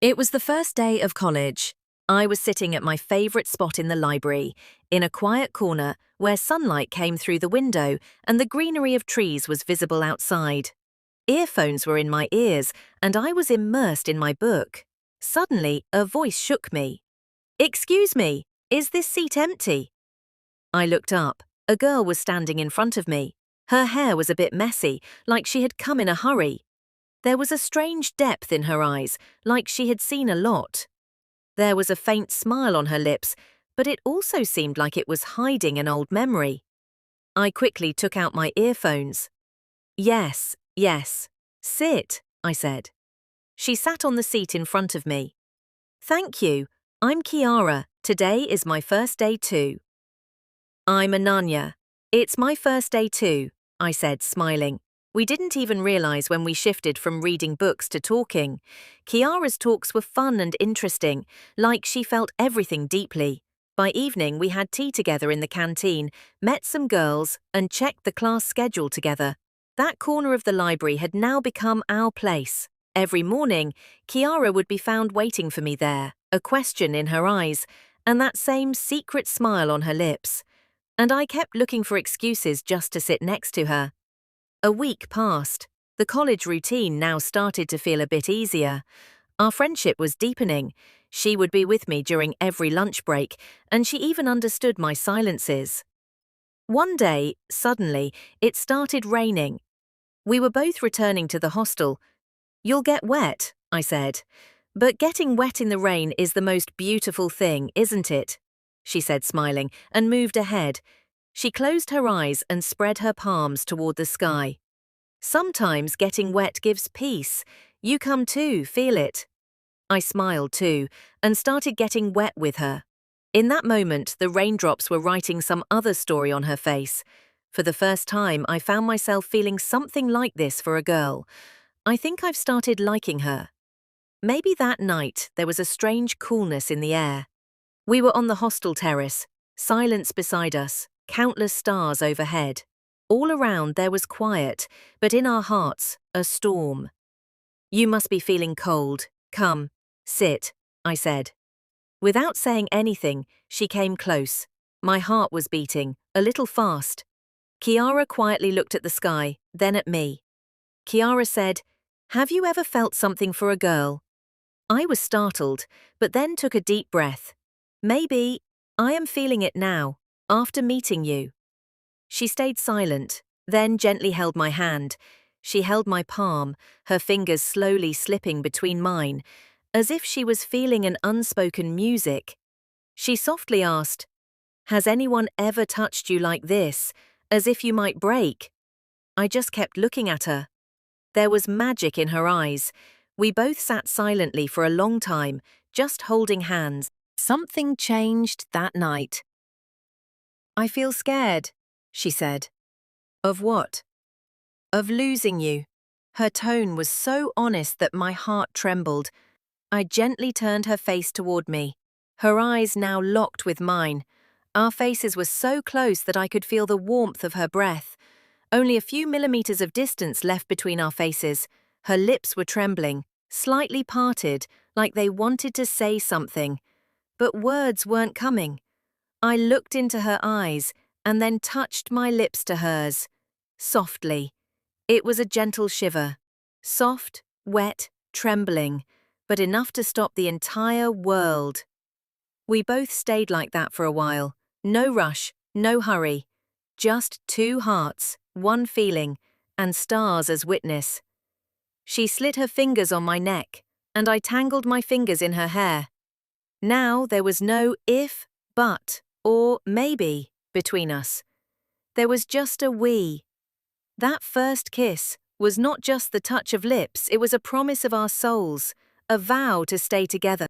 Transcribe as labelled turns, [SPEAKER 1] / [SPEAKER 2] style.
[SPEAKER 1] It was the first day of college. I was sitting at my favorite spot in the library, in a quiet corner where sunlight came through the window and the greenery of trees was visible outside. Earphones were in my ears and I was immersed in my book. Suddenly, a voice shook me. "Excuse me, is this seat empty?" I looked up. A girl was standing in front of me. Her hair was a bit messy, like she had come in a hurry. There was a strange depth in her eyes, like she had seen a lot. There was a faint smile on her lips, but it also seemed like it was hiding an old memory. I quickly took out my earphones. "Yes, yes. Sit," I said. She sat on the seat in front of me. "Thank you. I'm Kiara. Today is my first day too." "I'm Ananya. It's my first day too," I said, smiling. We didn't even realize when we shifted from reading books to talking. Kiara's talks were fun and interesting, like she felt everything deeply. By evening, we had tea together in the canteen, met some girls, and checked the class schedule together. That corner of the library had now become our place. Every morning, Kiara would be found waiting for me there, a question in her eyes, and that same secret smile on her lips. And I kept looking for excuses just to sit next to her. A week passed. The college routine now started to feel a bit easier. Our friendship was deepening. She would be with me during every lunch break, and she even understood my silences. One day, suddenly, it started raining. We were both returning to the hostel. "You'll get wet," I said. "But getting wet in the rain is the most beautiful thing, isn't it?" she said, smiling, and moved ahead. She closed her eyes and spread her palms toward the sky. "Sometimes getting wet gives peace. You come too, feel it." I smiled too, and started getting wet with her. In that moment, the raindrops were writing some other story on her face. For the first time, I found myself feeling something like this for a girl. I think I've started liking her. Maybe that night there was a strange coolness in the air. We were on the hostel terrace, silence beside us, countless stars overhead. All around there was quiet, but in our hearts, a storm. "You must be feeling cold. Come, sit," I said. Without saying anything, she came close. My heart was beating, a little fast. Kiara quietly looked at the sky, then at me. Kiara said, "Have you ever felt something for a girl?" I was startled, but then took a deep breath. "Maybe I am feeling it now, after meeting you." She stayed silent, then gently held my hand. She held my palm, her fingers slowly slipping between mine, as if she was feeling an unspoken music. She softly asked, "Has anyone ever touched you like this, as if you might break?" I just kept looking at her. There was magic in her eyes. We both sat silently for a long time, just holding hands. Something changed that night. "I feel scared," she said. "Of what?" "Of losing you." Her tone was so honest that my heart trembled. I gently turned her face toward me, her eyes now locked with mine. Our faces were so close that I could feel the warmth of her breath. Only a few millimeters of distance left between our faces. Her lips were trembling, slightly parted, like they wanted to say something. But words weren't coming. I looked into her eyes and then touched my lips to hers. Softly. It was a gentle shiver. Soft, wet, trembling, but enough to stop the entire world. We both stayed like that for a while. No rush, no hurry. Just two hearts, one feeling, and stars as witness. She slid her fingers on my neck, and I tangled my fingers in her hair. Now there was no if, but, or maybe between us. There was just a we. That first kiss was not just the touch of lips, it was a promise of our souls, a vow to stay together.